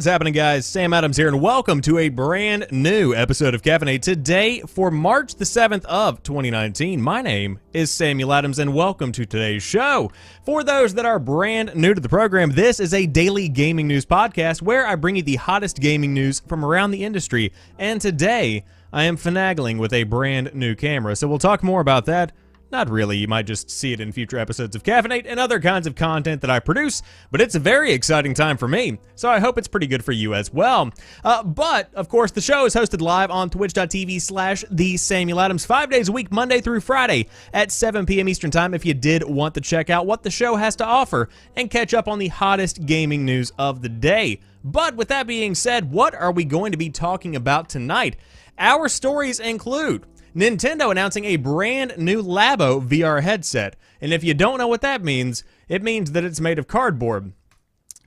What's happening, guys? Sam Adams here, and welcome to a brand new episode of Caffeinate. Today, for March the 7th of 2019, my name is Samuel Adams, and welcome to today's show. For those that are brand new to the program, this is a daily gaming news podcast where I bring you the hottest gaming news from around the industry, and today, I am finagling with a brand new camera, so we'll talk more about that. Not really, you might just see it in future episodes of Caffeinate and other kinds of content that I produce, but it's a very exciting time for me, so I hope it's pretty good for you as well. But, of course, the show is hosted live on twitch.tv/TheSamuelAdams 5 days a week, Monday through Friday at 7 p.m. Eastern Time if you did want to check out what the show has to offer and catch up on the hottest gaming news of the day. But with that being said, what are we going to be talking about tonight? Our stories include Nintendo announcing a brand new Labo VR headset. And if you don't know what that means, it means that it's made of cardboard.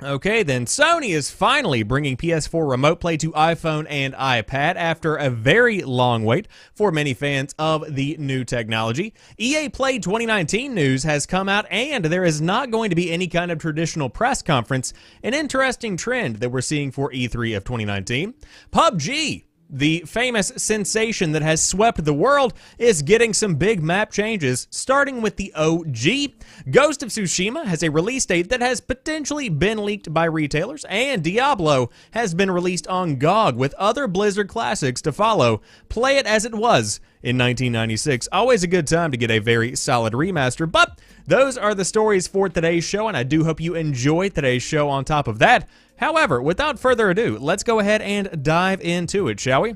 Okay, then Sony is finally bringing PS4 Remote Play to iPhone and iPad after a very long wait for many fans of the new technology. EA Play 2019 news has come out, and there is not going to be any kind of traditional press conference, an interesting trend that we're seeing for E3 of 2019. PUBG, the famous sensation that has swept the world, is getting some big map changes, starting with the OG. Ghost of Tsushima has a release date that has potentially been leaked by retailers, and Diablo has been released on GOG with other Blizzard classics to follow. Play it as it was in 1996. Always a good time to get a very solid remaster, but those are the stories for today's show, and I do hope you enjoy today's show on top of that. However, without further ado, let's go ahead and dive into it, shall we?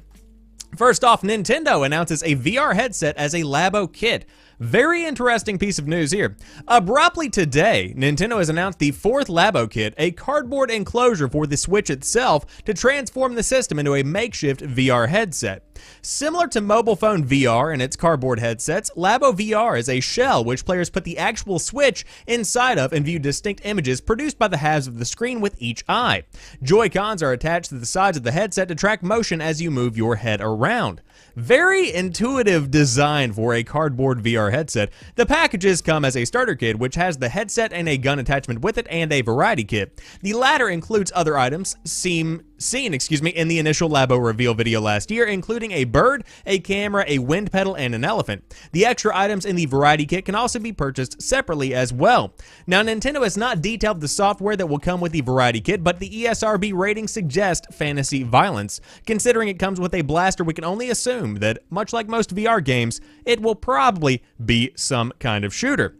First off, Nintendo announces a VR headset as a Labo kit. Very interesting piece of news here. Abruptly today, Nintendo has announced the fourth Labo kit, a cardboard enclosure for the Switch itself to transform the system into a makeshift VR headset. Similar to mobile phone VR and its cardboard headsets, Labo VR is a shell which players put the actual Switch inside of and view distinct images produced by the halves of the screen with each eye. Joy-Cons are attached to the sides of the headset to track motion as you move your head around. Very intuitive design for a cardboard VR headset. The packages come as a starter kit, which has the headset and a gun attachment with it, and a variety kit. The latter includes other items seen in the initial Labo reveal video last year, including a bird, a camera, a wind pedal, and an elephant. The extra items in the variety kit can also be purchased separately as well. Now, Nintendo has not detailed the software that will come with the variety kit, but the ESRB rating suggests fantasy violence. Considering it comes with a blaster, we can only assume that, much like most VR games, it will probably be some kind of shooter.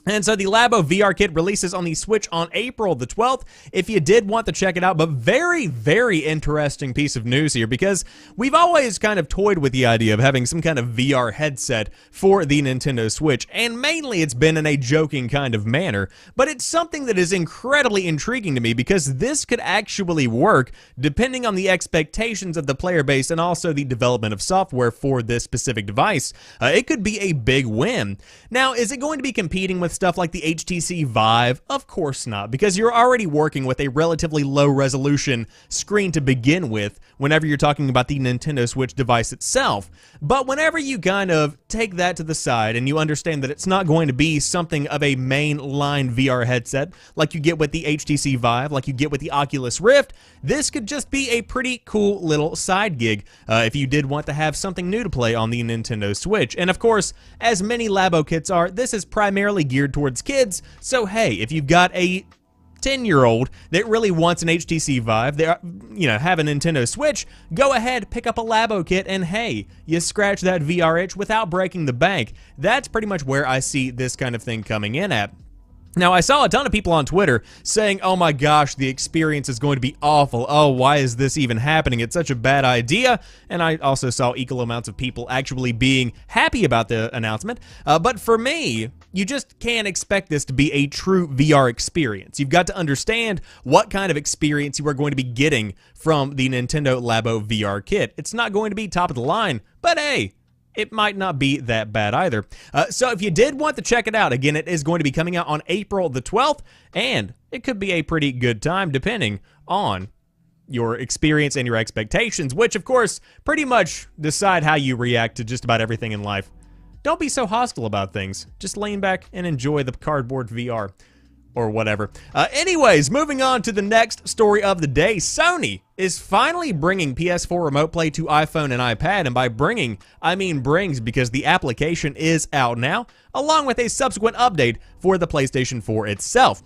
And so the Labo VR kit releases on the Switch on April the 12th, if you did want to check it out. But very, very interesting piece of news here, because we've always kind of toyed with the idea of having some kind of VR headset for the Nintendo Switch, and mainly it's been in a joking kind of manner. But it's something that is incredibly intriguing to me, because this could actually work depending on the expectations of the player base and also the development of software for this specific device. It could be a big win. Now, is it going to be competing with stuff like the HTC Vive? Of course not, because you're already working with a relatively low resolution screen to begin with whenever you're talking about the Nintendo Switch device itself. But whenever you kind of take that to the side and you understand that it's not going to be something of a mainline VR headset like you get with the HTC Vive, like you get with the Oculus Rift, this could just be a pretty cool little side gig if you did want to have something new to play on the Nintendo Switch. And of course, as many Labo kits are, this is primarily geared towards kids, so hey, if you've got a 10-year-old that really wants an HTC Vive, they have a Nintendo Switch, go ahead, pick up a Labo kit, and hey, you scratch that VR itch without breaking the bank. That's pretty much where I see this kind of thing coming in at. Now, I saw a ton of people on Twitter saying, oh my gosh, the experience is going to be awful. Oh, why is this even happening? It's such a bad idea. And I also saw equal amounts of people actually being happy about the announcement. But for me, you just can't expect this to be a true VR experience. You've got to understand what kind of experience you are going to be getting from the Nintendo Labo VR kit. It's not going to be top of the line, but hey, it might not be that bad either. So if you did want to check it out, again, it is going to be coming out on April the 12th, and it could be a pretty good time depending on your experience and your expectations, which, of course, pretty much decide how you react to just about everything in life. Don't be so hostile about things. Just lean back and enjoy the cardboard VR. or whatever. Anyways, moving on to the next story of the day. Sony is finally bringing PS4 Remote Play to iPhone and iPad, and by bringing, I mean brings, because the application is out now, along with a subsequent update for the PlayStation 4 itself.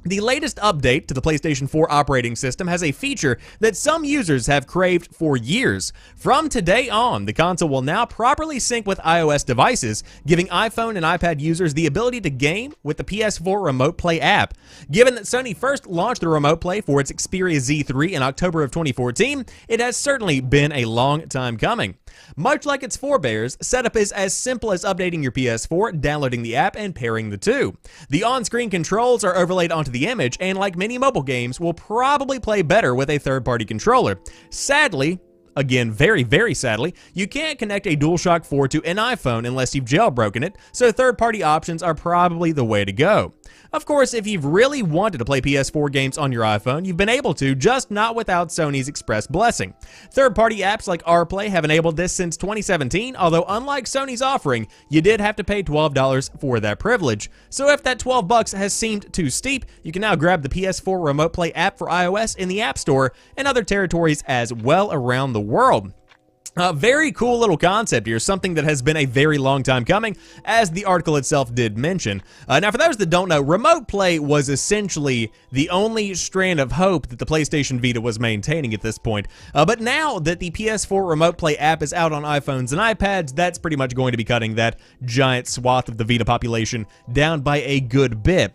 The latest update to the PlayStation 4 operating system has a feature that some users have craved for years. From today on, the console will now properly sync with iOS devices, giving iPhone and iPad users the ability to game with the PS4 Remote Play app. Given that Sony first launched the Remote Play for its Xperia Z3 in October of 2014, it has certainly been a long time coming. Much like its forebears, setup is as simple as updating your PS4, downloading the app, and pairing the two. The on-screen controls are overlaid onto the image, and like many mobile games, will probably play better with a third-party controller. Sadly, again, very, very sadly, you can't connect a DualShock 4 to an iPhone unless you've jailbroken it, so third-party options are probably the way to go. Of course, if you've really wanted to play PS4 games on your iPhone, you've been able to, just not without Sony's express blessing. Third-party apps like RPlay have enabled this since 2017, although unlike Sony's offering, you did have to pay $12 for that privilege. So if that $12 has seemed too steep, you can now grab the PS4 Remote Play app for iOS in the App Store and other territories as well around the world. Very cool little concept here, something that has been a very long time coming, as the article itself did mention. Now, for those that don't know, Remote Play was essentially the only strand of hope that the PlayStation Vita was maintaining at this point. But now that the PS4 Remote Play app is out on iPhones and iPads, that's pretty much going to be cutting that giant swath of the Vita population down by a good bit.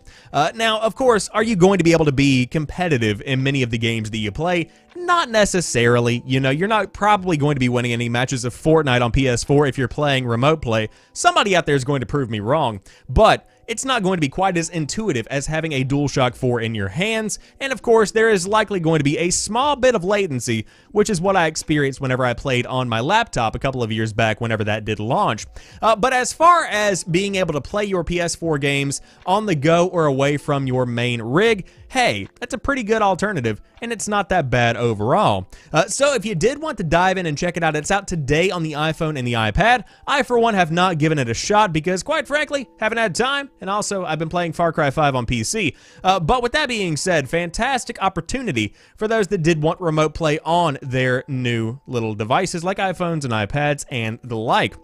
Now, of course, are you going to be able to be competitive in many of the games that you play? Not necessarily. You know, you're not probably going to be winning any matches of Fortnite on PS4 if you're playing Remote Play. Somebody out there is going to prove me wrong, but it's not going to be quite as intuitive as having a DualShock 4 in your hands, and of course there is likely going to be a small bit of latency, which is what I experienced whenever I played on my laptop a couple of years back whenever that did launch. But as far as being able to play your PS4 games on the go or away from your main rig, hey, that's a pretty good alternative, and it's not that bad overall. So if you did want to dive in and check it out, it's out today on the iPhone and the iPad. I, for one, have not given it a shot because, quite frankly, haven't had time, and also I've been playing Far Cry 5 on PC. But with that being said, fantastic opportunity for those that did want Remote Play on their new little devices like iPhones and iPads and the like.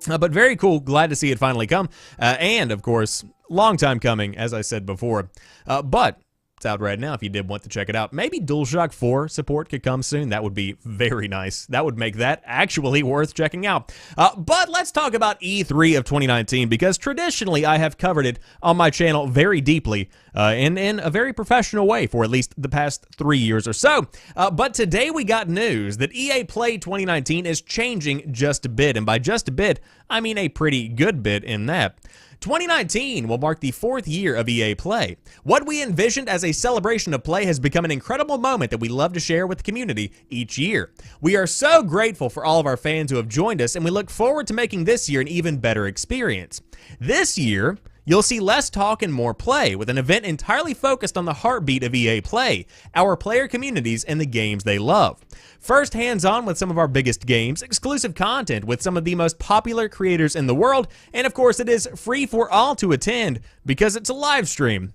But very cool, glad to see it finally come, and of course, long time coming, as I said before. But it's out right now if you did want to check it out. Maybe DualShock 4 support could come soon. That would be very nice. That would make that actually worth checking out. But let's talk about E3 of 2019, because traditionally I have covered it on my channel very deeply and in a very professional way for at least the past 3 years or so. But today we got news that EA Play 2019 is changing just a bit, and by just a bit, I mean a pretty good bit in that. 2019 will mark the 4th year of EA Play. What we envisioned as a celebration of play has become an incredible moment that we love to share with the community each year. We are so grateful for all of our fans who have joined us, and we look forward to making this year an even better experience. This year, you'll see less talk and more play, with an event entirely focused on the heartbeat of EA Play, our player communities and the games they love. First, hands-on with some of our biggest games, exclusive content with some of the most popular creators in the world, and of course it is free for all to attend because it's a live stream.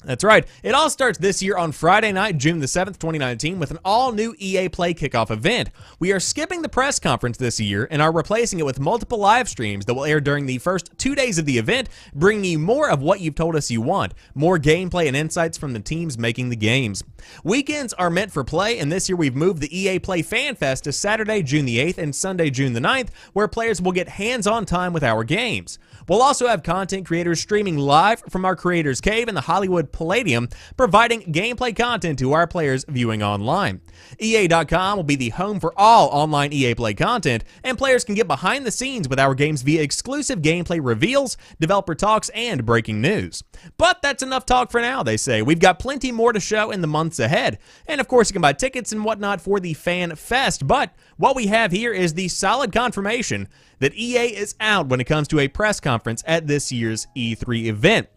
That's right, it all starts this year on Friday night, June the 7th, 2019, with an all-new EA Play kickoff event. We are skipping the press conference this year and are replacing it with multiple live streams that will air during the first 2 days of the event, bringing you more of what you've told us you want, more gameplay and insights from the teams making the games. Weekends are meant for play, and this year we've moved the EA Play Fan Fest to Saturday, June the 8th and Sunday, June the 9th, where players will get hands-on time with our games. We'll also have content creators streaming live from our Creators Cave in the Hollywood Palladium, providing gameplay content to our players viewing online. EA.com will be the home for all online EA Play content, and players can get behind the scenes with our games via exclusive gameplay reveals, developer talks, and breaking news. But that's enough talk for now, they say. We've got plenty more to show in the months ahead. And of course, you can buy tickets and whatnot for the Fan Fest, but what we have here is the solid confirmation that EA is out when it comes to a press conference at this year's E3 event.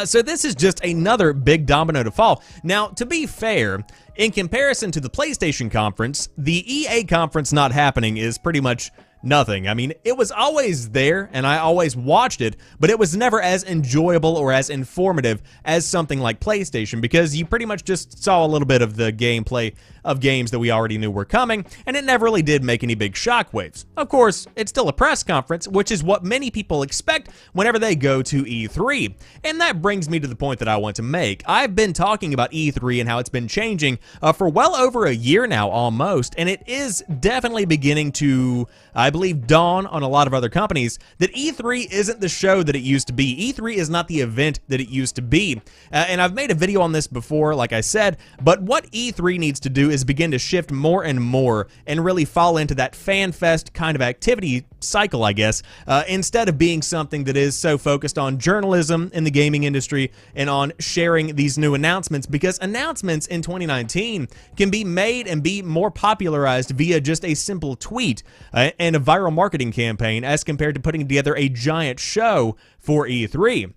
So this is just another big domino to fall. Now, to be fair, in comparison to the PlayStation conference, the EA conference not happening is pretty much nothing. I mean, it was always there and I always watched it, but it was never as enjoyable or as informative as something like PlayStation, because you pretty much just saw a little bit of the gameplay of games that we already knew were coming, and it never really did make any big shockwaves. Of course, it's still a press conference, which is what many people expect whenever they go to E3. And that brings me to the point that I want to make. I've been talking about E3 and how it's been changing for well over a year now almost, and it is definitely beginning to, I believe, dawn on a lot of other companies that E3 isn't the show that it used to be. E3 is not the event that it used to be. And I've made a video on this before, like I said, but what E3 needs to do is begin to shift more and more and really fall into that fan fest kind of activity cycle, I guess, instead of being something that is so focused on journalism in the gaming industry and on sharing these new announcements, because announcements in 2019 can be made and be more popularized via just a simple tweet and a viral marketing campaign as compared to putting together a giant show for E3.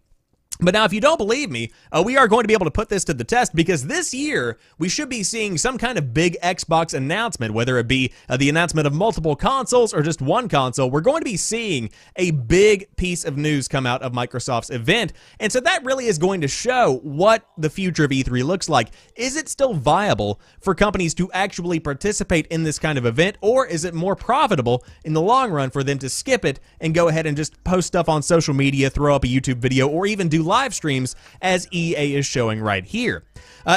But now, if you don't believe me, we are going to be able to put this to the test, because this year we should be seeing some kind of big Xbox announcement, whether it be the announcement of multiple consoles or just one console. We're going to be seeing a big piece of news come out of Microsoft's event, and so that really is going to show what the future of E3 looks like. Is it still viable for companies to actually participate in this kind of event, or is it more profitable in the long run for them to skip it and go ahead and just post stuff on social media, throw up a YouTube video, or even do live streams as EA is showing right here?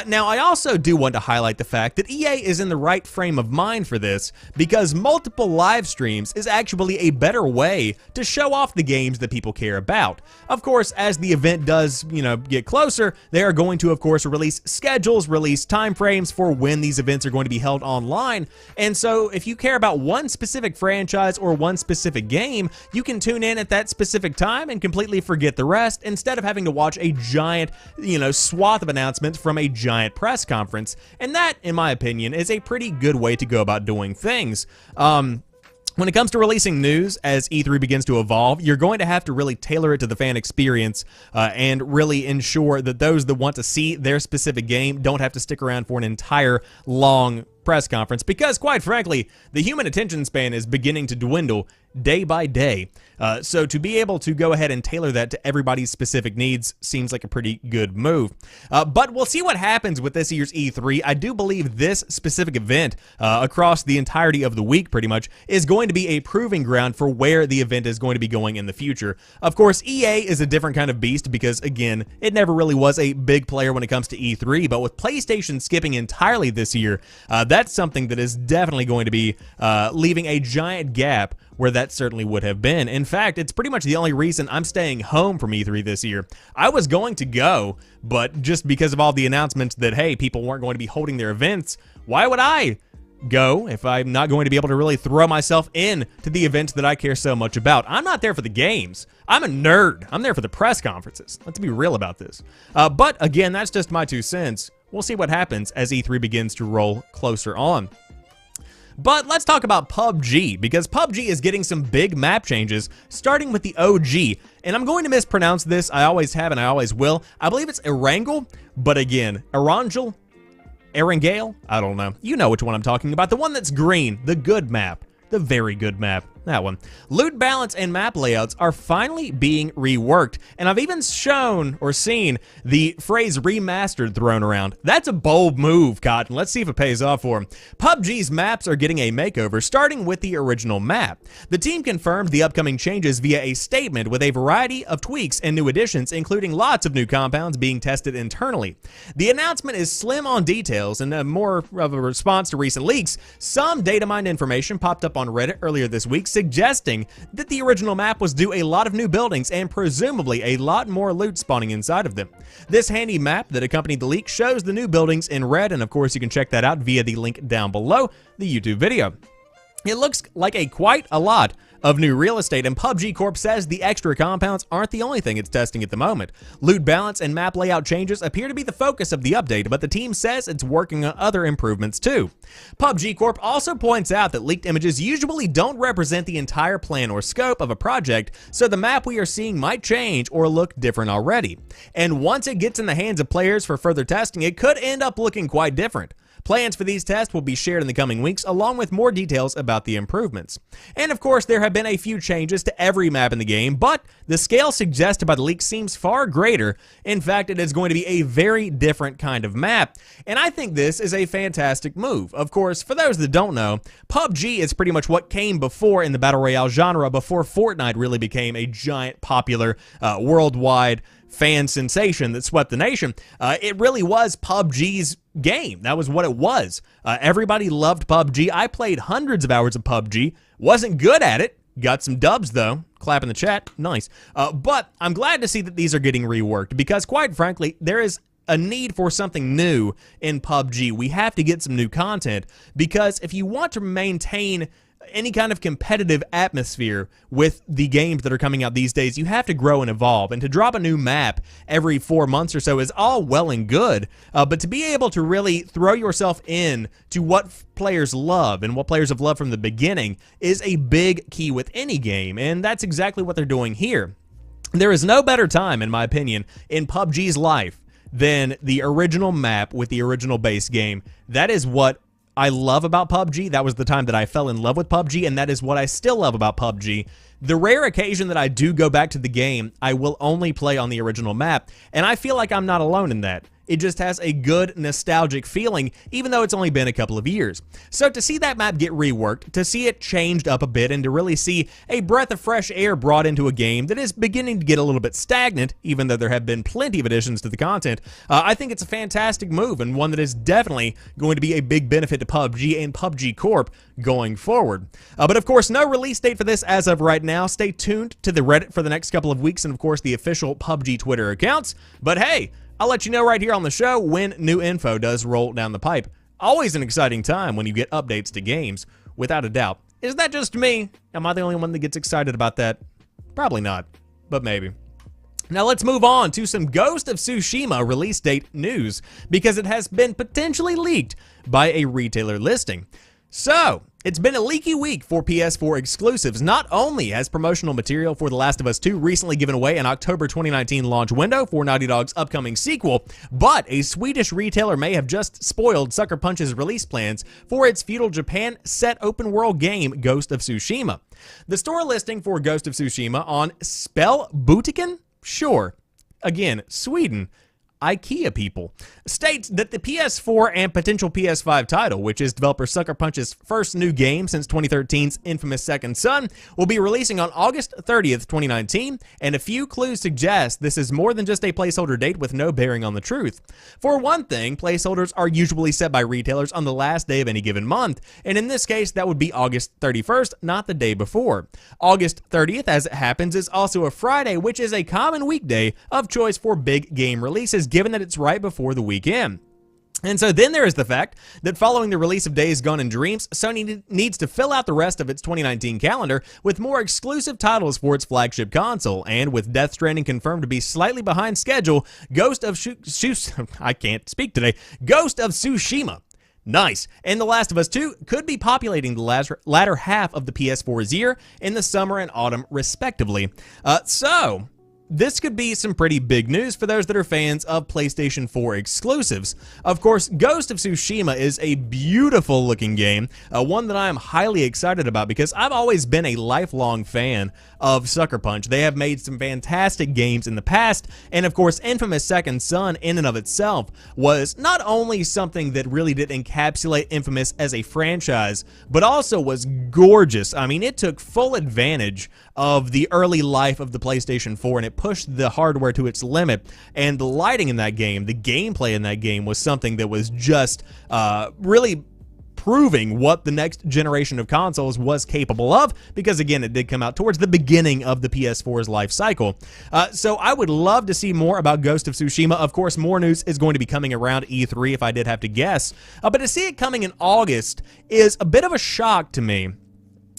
Now, I also do want to highlight the fact that EA is in the right frame of mind for this, because multiple live streams is actually a better way to show off the games that people care about. Of course, as the event does, get closer, they are going to, of course, release schedules, release time frames for when these events are going to be held online. And so if you care about one specific franchise or one specific game, you can tune in at that specific time and completely forget the rest, instead of having to watch a giant, swath of announcements from a giant press conference. And that, in my opinion, is a pretty good way to go about doing things. When it comes to releasing news as E3 begins to evolve, you're going to have to really tailor it to the fan experience and really ensure that those that want to see their specific game don't have to stick around for an entire long press conference, because quite frankly, the human attention span is beginning to dwindle day by day. So to be able to go ahead and tailor that to everybody's specific needs seems like a pretty good move. But we'll see what happens with this year's E3. I do believe this specific event across the entirety of the week pretty much is going to be a proving ground for where the event is going to be going in the future. Of course, EA is a different kind of beast because, again, it never really was a big player when it comes to E3, but with PlayStation skipping entirely this year, that's something that is definitely going to be leaving a giant gap where that certainly would have been. In fact, it's pretty much the only reason I'm staying home from E3 this year. I was going to go, but just because of all the announcements that, hey, people weren't going to be holding their events, why would I go if I'm not going to be able to really throw myself in to the events that I care so much about? I'm not there for the games. I'm a nerd. I'm there for the press conferences. Let's be real about this. But again, that's just my 2 cents. We'll see what happens as E3 begins to roll closer on. But let's talk about PUBG, because PUBG is getting some big map changes, starting with the OG. And I'm going to mispronounce this. I always have and I always will. I believe it's Erangel, but again, Erangel? Erangel? I don't know. You know which one I'm talking about. The one that's green, the good map. The very good map. That one. Loot balance and map layouts are finally being reworked, and I've even shown or seen the phrase remastered thrown around. That's a bold move, Cotton. Let's see if it pays off for him. PUBG's maps are getting a makeover, starting with the original map. The team confirmed the upcoming changes via a statement with a variety of tweaks and new additions, including lots of new compounds being tested internally. The announcement is slim on details, and more of a response to recent leaks. Some data mined information popped up on Reddit earlier this week, suggesting that the original map was due a lot of new buildings and presumably a lot more loot spawning inside of them. This handy map that accompanied the leak shows the new buildings in red, and of course you can check that out via the link down below the YouTube video. It looks like quite a lot of new real estate, and PUBG Corp says the extra compounds aren't the only thing it's testing at the moment. Loot balance and map layout changes appear to be the focus of the update, but the team says it's working on other improvements too. PUBG Corp also points out that leaked images usually don't represent the entire plan or scope of a project, so the map we are seeing might change or look different already. And once it gets in the hands of players for further testing, it could end up looking quite different. Plans for these tests will be shared in the coming weeks, along with more details about the improvements. And of course, there have been a few changes to every map in the game, but the scale suggested by the leak seems far greater. In fact, it is going to be a very different kind of map, and I think this is a fantastic move. Of course, for those that don't know, PUBG is pretty much what came before in the Battle Royale genre, before Fortnite really became a giant popular worldwide fan sensation that swept the nation. It really was PUBG's game. That was what it was. Everybody loved PUBG. I played hundreds of hours of PUBG. Wasn't good at it. Got some dubs, though. Clap in the chat. Nice. But I'm glad to see that these are getting reworked because, quite frankly, there is a need for something new in PUBG. We have to get some new content because if you want to maintain any kind of competitive atmosphere with the games that are coming out these days, you have to grow and evolve. And to drop a new map every 4 months or so is all well and good, but to be able to really throw yourself in to what players love and what players have loved from the beginning is a big key with any game, and that's exactly what they're doing here. There is no better time, in my opinion, in PUBG's life than the original map with the original base game. That is what I love about PUBG. That was the time that I fell in love with PUBG, and that is what I still love about PUBG. The rare occasion that I do go back to the game, I will only play on the original map, and I feel like I'm not alone in that. It just has a good nostalgic feeling, even though it's only been a couple of years. So to see that map get reworked, to see it changed up a bit, and to really see a breath of fresh air brought into a game that is beginning to get a little bit stagnant, even though there have been plenty of additions to the content, I think it's a fantastic move, and one that is definitely going to be a big benefit to PUBG and PUBG Corp going forward. But of course, no release date for this as of right now. Stay tuned to the Reddit for the next couple of weeks, and of course the official PUBG Twitter accounts. But hey, I'll let you know right here on the show when new info does roll down the pipe. Always an exciting time when you get updates to games, without a doubt. Is that just me? Am I the only one that gets excited about that? Probably not, but maybe. Now let's move on to some Ghost of Tsushima release date news, because it has been potentially leaked by a retailer listing. So, it's been a leaky week for PS4 exclusives. Not only has promotional material for The Last of Us 2 recently given away an October 2019 launch window for Naughty Dog's upcoming sequel, but a Swedish retailer may have just spoiled Sucker Punch's release plans for its feudal Japan set open-world game Ghost of Tsushima. The store listing for Ghost of Tsushima on Spellbutiken? Sure. Again, Sweden. IKEA people, states that the PS4 and potential PS5 title, which is developer Sucker Punch's first new game since 2013's infamous Second Son, will be releasing on August 30th, 2019, and a few clues suggest this is more than just a placeholder date with no bearing on the truth. For one thing, placeholders are usually set by retailers on the last day of any given month, and in this case, that would be August 31st, not the day before. August 30th, as it happens, is also a Friday, which is a common weekday of choice for big game releases, given that it's right before the weekend. And so then there is the fact that following the release of Days Gone and Dreams, Sony needs to fill out the rest of its 2019 calendar with more exclusive titles for its flagship console, and with Death Stranding confirmed to be slightly behind schedule, Ghost of Tsushima. Nice. And The Last of Us 2 could be populating the latter half of the PS4's year in the summer and autumn, respectively. So this could be some pretty big news for those that are fans of PlayStation 4 exclusives. Of course, Ghost of Tsushima is a beautiful looking game, one that I am highly excited about because I've always been a lifelong fan of Sucker Punch. They have made some fantastic games in the past, and of course, infamous Second Son in and of itself was not only something that really did encapsulate Infamous as a franchise, but also was gorgeous. I mean, it took full advantage of the early life of the PlayStation 4, and it pushed the hardware to its limit, and the lighting in that game, the gameplay in that game was something that was just really proving what the next generation of consoles was capable of, because again, it did come out towards the beginning of the PS4's life cycle. So I would love to see more about Ghost of Tsushima. Of course, more news is going to be coming around E3 if I did have to guess, but to see it coming in August is a bit of a shock to me.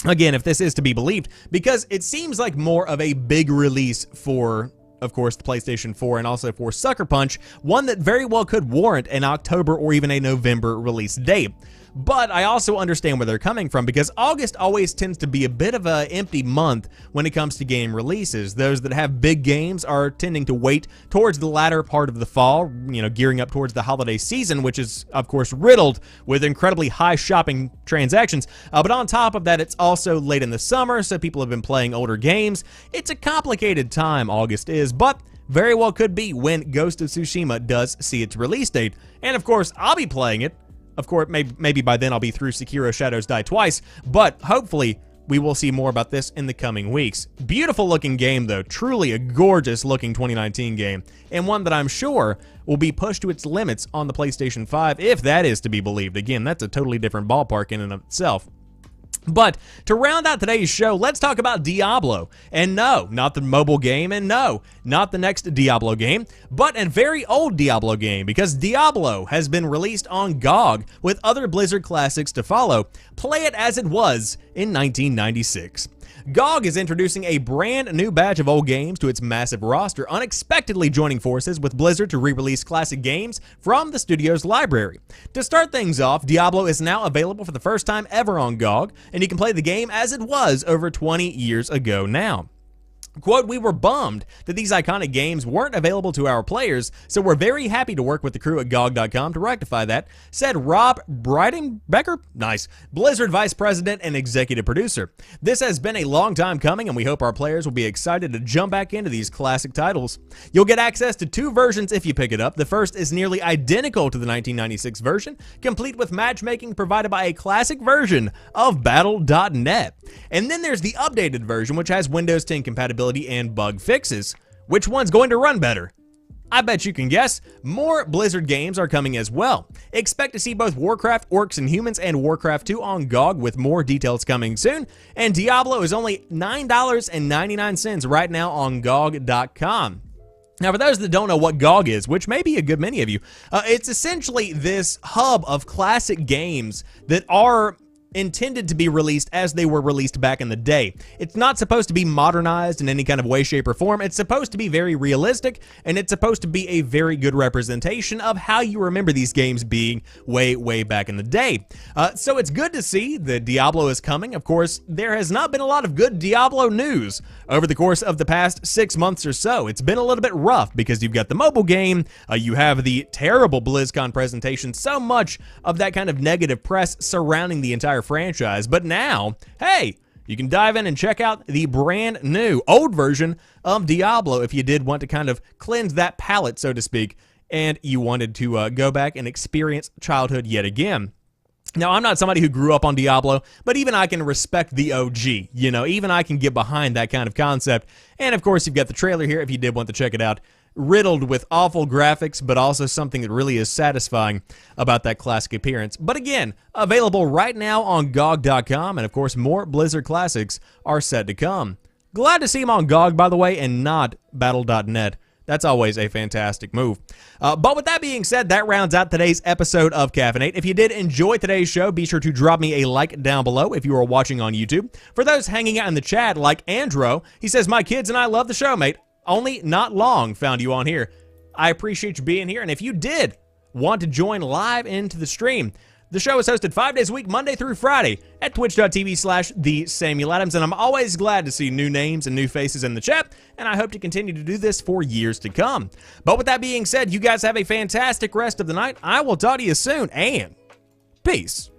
Again, if this is to be believed, because it seems like more of a big release for of course, the PlayStation 4 and also for Sucker Punch, one that very well could warrant an October or even a November release date. But I also understand where they're coming from, because August always tends to be a bit of an empty month when it comes to game releases. Those that have big games are tending to wait towards the latter part of the fall, gearing up towards the holiday season, which is, of course, riddled with incredibly high shopping transactions. But on top of that, it's also late in the summer, so people have been playing older games. It's a complicated time, August is, but very well could be when Ghost of Tsushima does see its release date. And of course, I'll be playing it. Of course, maybe by then I'll be through Sekiro Shadows Die Twice, but hopefully we will see more about this in the coming weeks. Beautiful looking game though, truly a gorgeous looking 2019 game, and one that I'm sure will be pushed to its limits on the PlayStation 5, if that is to be believed. Again, that's a totally different ballpark in and of itself. But to round out today's show, let's talk about Diablo. And no, not the mobile game, and no, not the next Diablo game, but a very old Diablo game, because Diablo has been released on GOG with other Blizzard classics to follow. Play it as it was in 1996. GOG is introducing a brand new batch of old games to its massive roster, unexpectedly joining forces with Blizzard to re-release classic games from the studio's library. To start things off, Diablo is now available for the first time ever on GOG, and you can play the game as it was over 20 years ago now. Quote, "We were bummed that these iconic games weren't available to our players, so we're very happy to work with the crew at GOG.com to rectify that," said Rob Breidenbecker, nice, Blizzard Vice President and Executive Producer. "This has been a long time coming, and we hope our players will be excited to jump back into these classic titles. You'll get access to 2 versions if you pick it up. The first is nearly identical to the 1996 version, complete with matchmaking provided by a classic version of Battle.net. And then there's the updated version, which has Windows 10 compatibility and bug fixes. Which one's going to run better? I bet you can guess. More Blizzard games are coming as well. Expect to see both Warcraft Orcs and Humans and Warcraft 2 on GOG, with more details coming soon. And Diablo is only $9.99 right now on GOG.com. Now, for those that don't know what GOG is, which may be a good many of you, it's essentially this hub of classic games that are intended to be released as they were released back in the day. It's not supposed to be modernized in any kind of way, shape, or form. It's supposed to be very realistic, and it's supposed to be a very good representation of how you remember these games being way back in the day. So it's good to see that Diablo is coming. Of course, there has not been a lot of good Diablo news over the course of the past 6 months or so. It's been a little bit rough because you've got the mobile game, you have the terrible BlizzCon presentation, so much of that kind of negative press surrounding the entire franchise. But now, hey, you can dive in and check out the brand new old version of Diablo if you did want to kind of cleanse that palate, so to speak, and you wanted to go back and experience childhood yet again. Now, I'm not somebody who grew up on Diablo, but even I can respect the OG. Even I can get behind that kind of concept. And of course, you've got the trailer here if you did want to check it out. Riddled with awful graphics, but also something that really is satisfying about that classic appearance. But again, available right now on GOG.com, and of course, more Blizzard classics are set to come. Glad to see them on GOG, by the way, and not Battle.net. That's always a fantastic move. But with that being said, that rounds out today's episode of Caffeinate. If you did enjoy today's show, be sure to drop me a like down below if you are watching on YouTube. For those hanging out in the chat, like Andro, he says, "My kids and I love the show, mate. Only not long found you on here." I appreciate you being here, and if you did want to join live into the stream, the show is hosted 5 days a week, Monday through Friday, at twitch.tv/TheSamuelAdams, and I'm always glad to see new names and new faces in the chat, and I hope to continue to do this for years to come. But with that being said, you guys have a fantastic rest of the night. I will talk to you soon, and peace.